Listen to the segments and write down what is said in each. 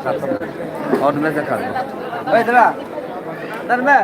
और मैं से खा ओए इधर आ इधर मैं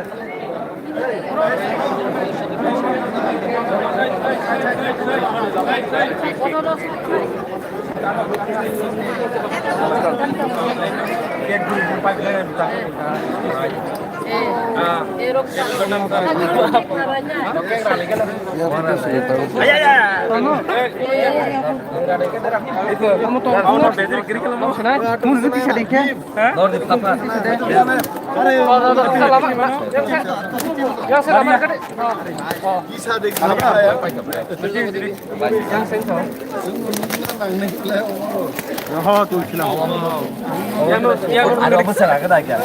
ada besar agak dah kya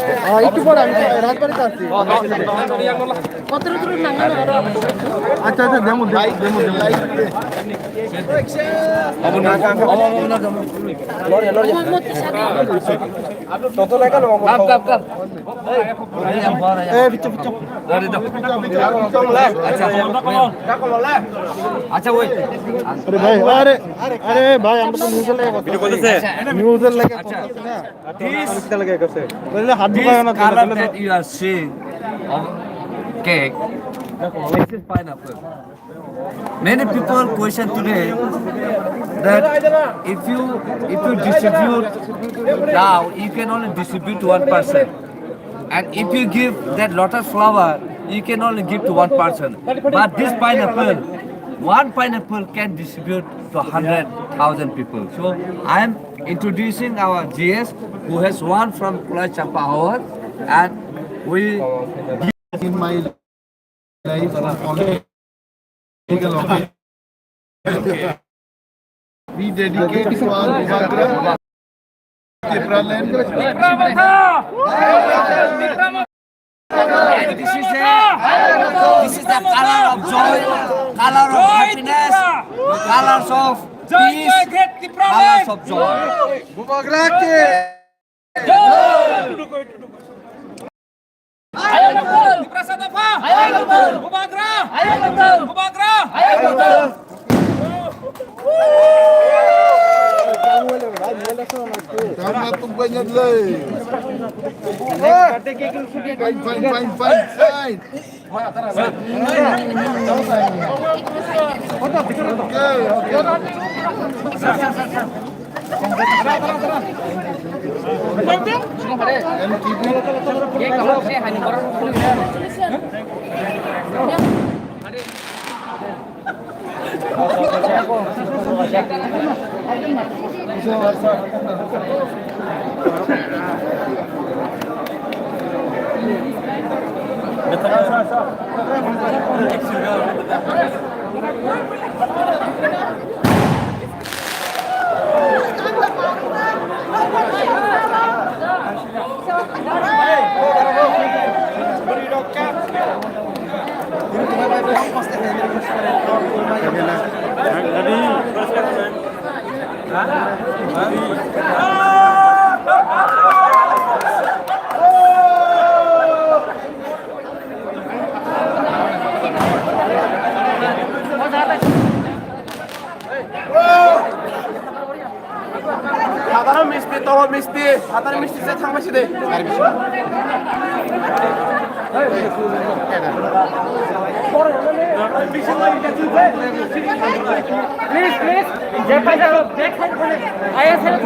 itu bora রাত বাড়ি কাটছি কত দূর নাঙ্গা আচ্ছা আচ্ছা দেমো দেমো toto lagi kan kap বিচ্চু বিচ্চু আচ্ছা ওই আরে ভাই আরে আরে ভাই আমরা তো নিউজের লাগে কথা বলতেছে নিউজের লাগে আচ্ছা this লাগে কাছে বললে হাত ঢুকায় না color that you are seeing of cake this is pineapple many people question today that if you distribute now you can only distribute to one person and if you give that lotus flower you can only give to one person but this pineapple one pineapple can distribute to 100,000 people. So I am introducing our GS who has one from Kulai Champahawar and we in my life we dedicate to our Kepraland. This is the color of joy, color of happiness, colors of peace, colors of joy. Tama itong banyan lang. Fine. সাধারণ মিষ্টি তব মিষ্টি সাধারণ মিষ্টি সে থাকবে দে please যে পাইছে back side করে আয়া সাইড